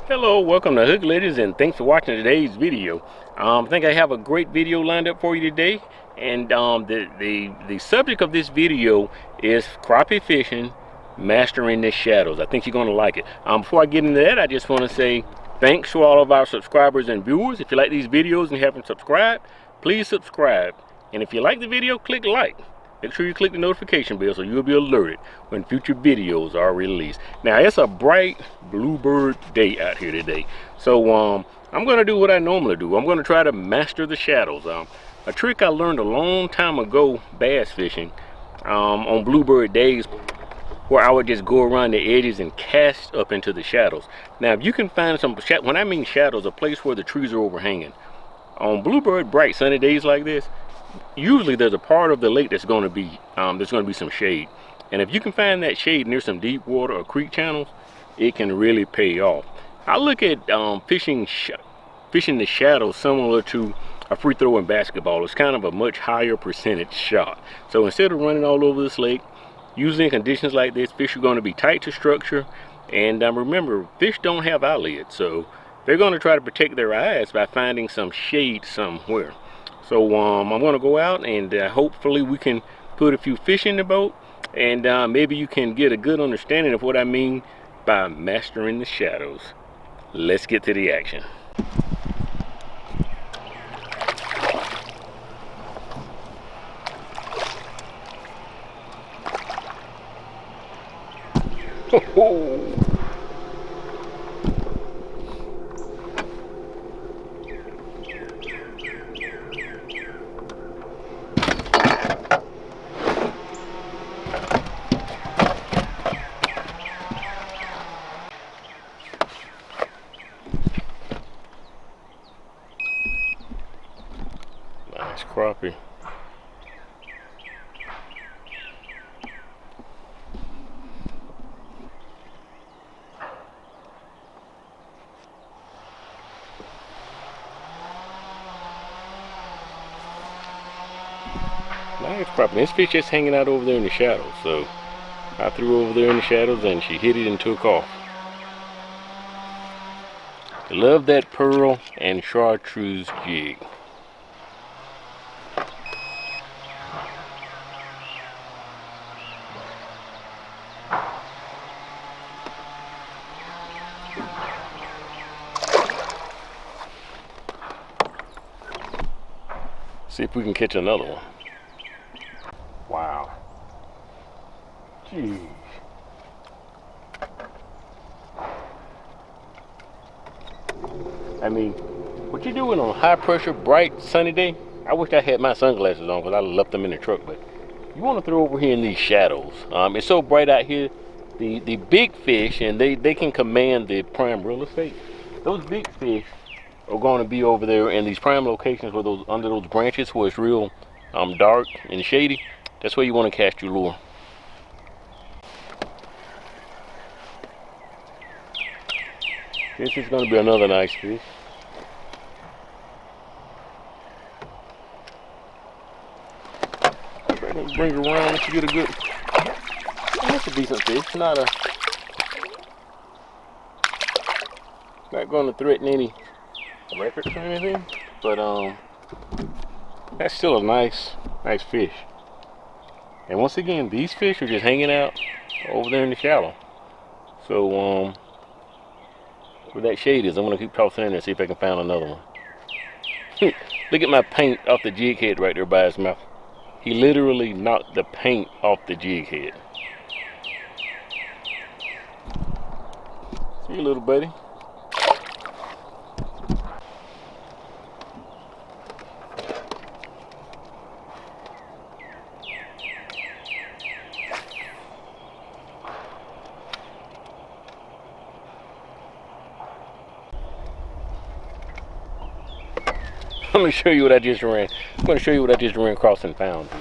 Hello, welcome to Hook Ladies, and thanks for watching today's video. I think I have a great video lined up for you today, and the subject of this video is crappie fishing, mastering the shadows. I think you're going to like it. Before I get into that, I just want to say thanks to all of our subscribers and viewers. If you like these videos and haven't subscribed, please subscribe. And if you like the video, click like. Make sure you click the notification bell so you'll be alerted when future videos are released. Now, it's a bright bluebird day out here today. So I'm going to do what I normally do. I'm going to try to master the shadows. A trick I learned a long time ago bass fishing on bluebird days, where I would just go around the edges and cast up into the shadows. Now, if you can find some, when I mean shadows, a place where the trees are overhanging. On bluebird bright sunny days like this, usually there's a part of the lake that's going to be some shade, and if you can find that shade near some deep water or creek channels, it can really pay off. I look at fishing the shadows similar to a free throw in basketball. It's kind of a much higher percentage shot. So instead of running all over this lake, usually in conditions like this, fish are going to be tight to structure, and remember, fish don't have eyelids, so they're going to try to protect their eyes by finding some shade somewhere. So I'm going to go out, and hopefully we can put a few fish in the boat, and maybe you can get a good understanding of what I mean by mastering the shadows. Let's get to the action. Ho-ho! Nice crappie. Nice crappie. This fish just hanging out over there in the shadows, so I threw over there in the shadows and she hit it and took off. I love that pearl and chartreuse jig. See if we can catch another one. Wow. Jeez. I mean, what you doing on a high pressure, bright, sunny day? I wish I had my sunglasses on because I left them in the truck, but you want to throw over here in these shadows. It's so bright out here. The big fish, and they can command the prime real estate. Those big fish are going to be over there in these prime locations where under those branches where it's real dark and shady. That's where you want to cast your lure. This is going to be another nice fish. Bring it around, let you get a good. That's a decent fish. Not going to threaten any records or anything, but that's still a nice fish. And once again, these fish are just hanging out over there in the shallow. So where that shade is, I'm gonna keep tossing in there and see if I can find another one. Look at my paint off the jig head right there by his mouth. He literally knocked the paint off the jig head. See you, little buddy. I'm going to show you what I just ran. I'm going to show you what I just ran across and found here.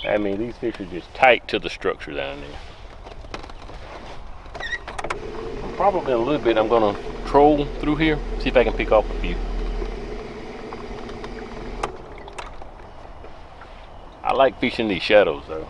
I mean, these fish are just tight to the structure down there. Probably in a little bit I'm going to troll through here, see if I can pick off a few. I like fishing these shadows though.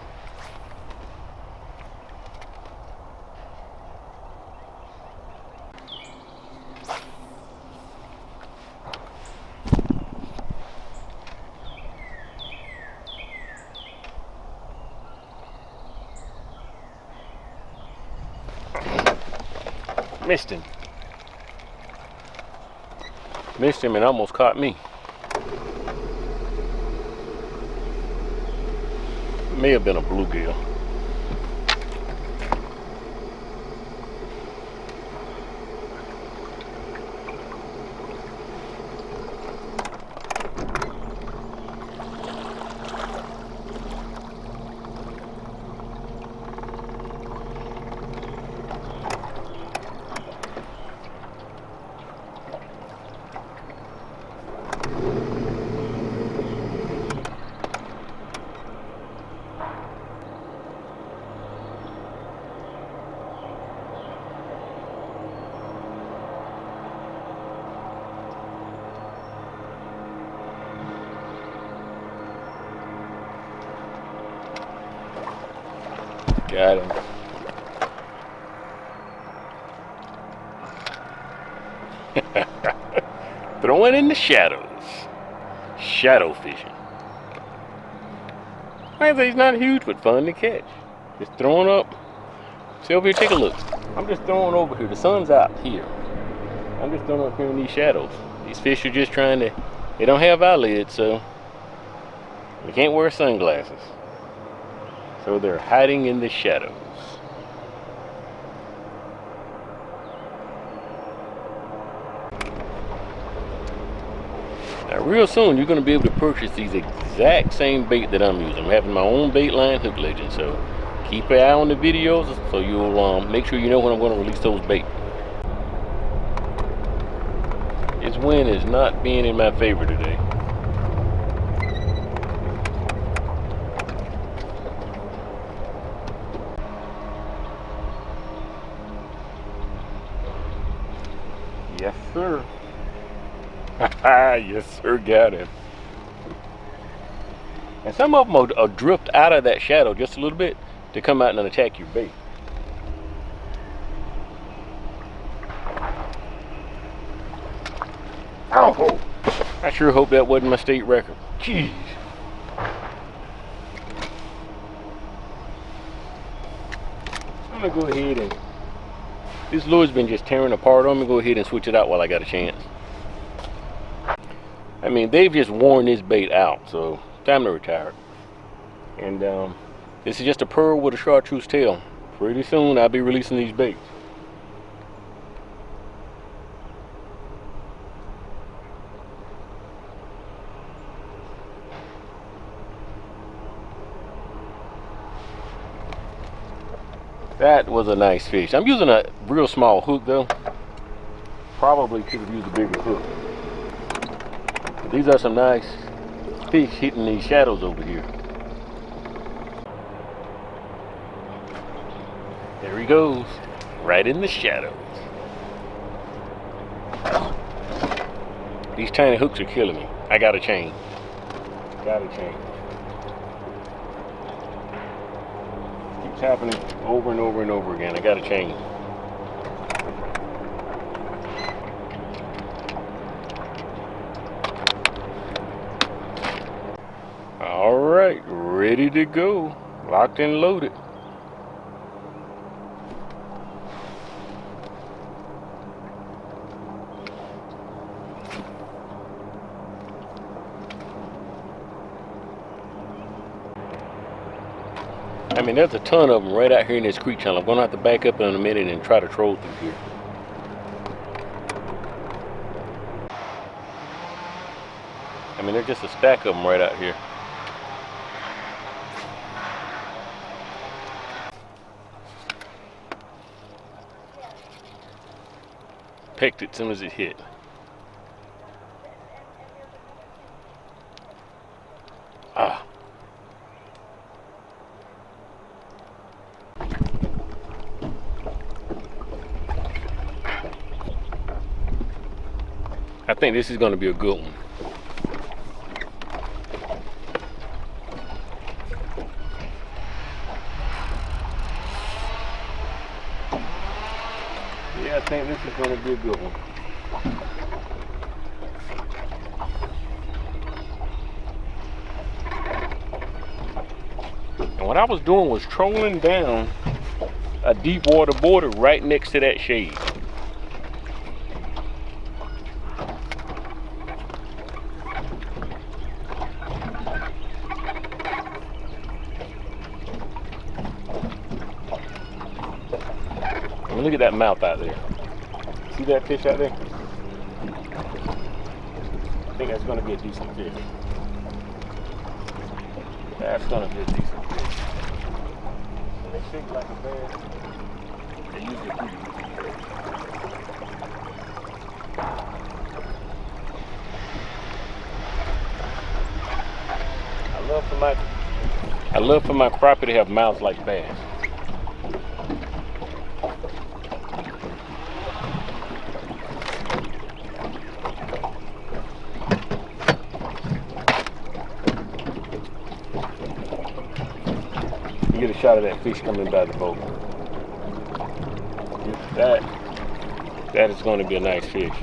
Missed him. Missed him and almost caught me. May have been a bluegill. Got him. Throwing in the shadows. Shadow fishing. I say he's not huge, but fun to catch. Just throwing up. See over here, take a look. I'm just throwing over here. The sun's out here. I'm just throwing up here in these shadows. These fish are just trying to, they don't have eyelids, so they can't wear sunglasses. So they're hiding in the shadows. Now real soon you're going to be able to purchase these exact same bait that I'm using. I'm having my own bait line hook legend, so keep an eye on the videos so you'll make sure you know when I'm going to release those bait. This wind is not being in my favor today. Yes, sir. Yes, sir, got him. And some of them will drift out of that shadow just a little bit to come out and attack your bait. Oh, I sure hope that wasn't my state record. Jeez. I'm gonna go ahead and, this lure's been just tearing apart. I'm gonna go ahead and switch it out while I got a chance. I mean, they've just worn this bait out, so time to retire it. And this is just a pearl with a chartreuse tail. Pretty soon I'll be releasing these baits. That was a nice fish. I'm using a real small hook though. Probably could have used a bigger hook. But these are some nice fish hitting these shadows over here. There he goes, right in the shadows. These tiny hooks are killing me. I gotta change. Gotta change. Keeps happening over and over and over again. I gotta change. All right, ready to go. Locked and loaded. I mean, there's a ton of them right out here in this creek channel. I'm gonna have to back up in a minute and try to troll through here. I mean, there's just a stack of them right out here. Picked it as soon as it hit. Ah. I think this is going to be a good one. Yeah, I think this is going to be a good one. And what I was doing was trolling down a deep water border right next to that shade. mean, look at that mouth out there. See that fish out there? I think that's going to be a decent fish. That's going to be a decent fish. When they shake like a bear, they usually pretty easy. I love for my crappie to have mouths like bass. You get a shot of that fish coming by the boat. That is going to be a nice fish.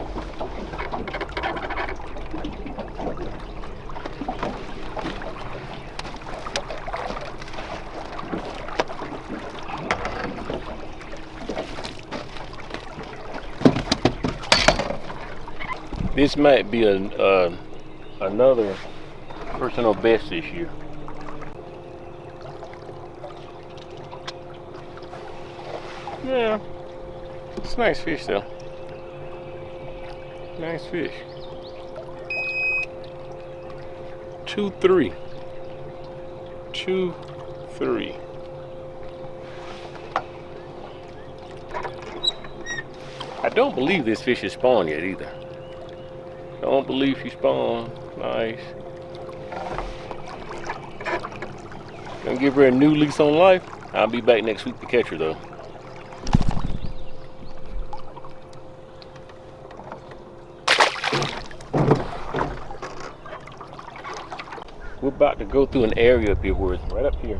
This might be another personal best this year. Yeah, it's a nice fish though. Nice fish. 2-3. 2-3. I don't believe this fish is spawned yet either. Don't believe she spawned. Nice. Gonna give her a new lease on life. I'll be back next week to catch her though. We're about to go through an area up here where it's right up here,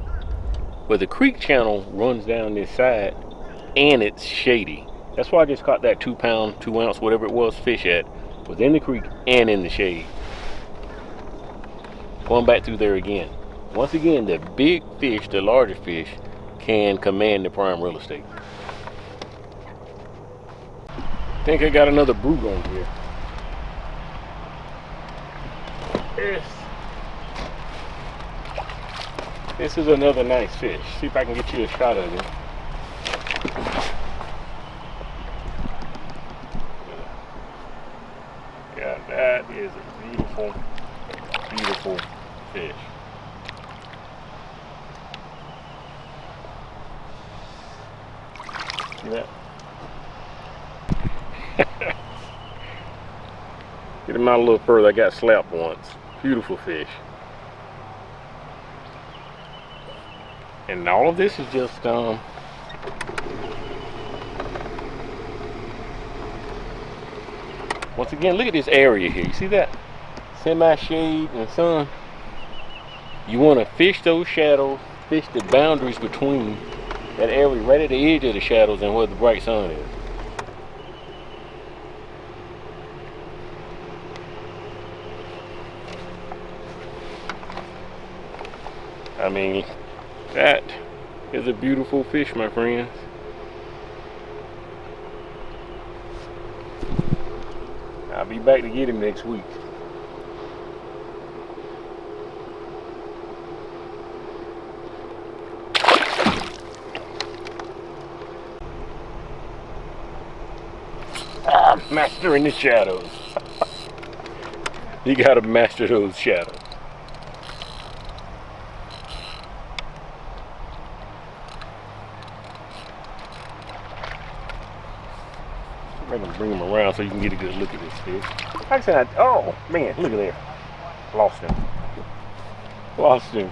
where the creek channel runs down this side and it's shady. That's why I just caught that 2 pound, 2 ounce, whatever it was, fish at. Was in the creek and in the shade. Going back through there again. Once again, the big fish, the larger fish, can command the prime real estate. I think I got another brood on here. This is another nice fish. See if I can get you a shot of it. Yeah, that is a beautiful, beautiful fish. See that? Get him out a little further. I got slapped once. Beautiful fish. And all of this is just once again, look at this area here. You see that? Semi-shade and sun. You want to fish those shadows, fish the boundaries between that area right at the edge of the shadows and where the bright sun is. I mean, that is a beautiful fish, my friends. I'll be back to get him next week. Mastering the shadows. You gotta master those shadows. I'm gonna bring him around so you can get a good look at this fish. Like I said, oh man, look at there. Lost him. Lost him.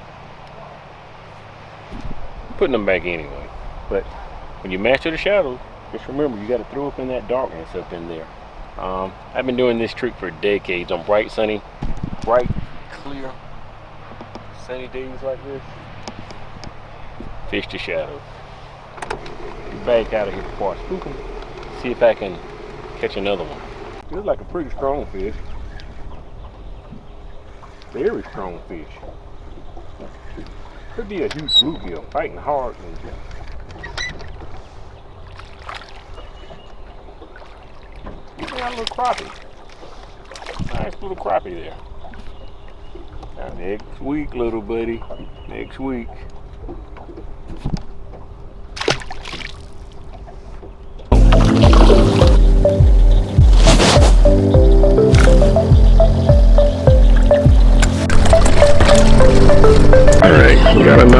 Putting them back anyway. But when you master the shadows, just remember you got to throw up in that darkness up in there. I've been doing this trick for decades on bright, sunny, bright, clear, sunny days like this. Fish the shadows. Get back out of here before I spook them. See if I can catch another one. Feels like a pretty strong fish. Very strong fish. Could be a huge bluegill fighting hard. Got a little crappie. Nice little crappie there. Now next week, little buddy. Next week.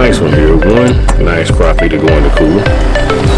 nice one here. One nice crappie to go in the cooler.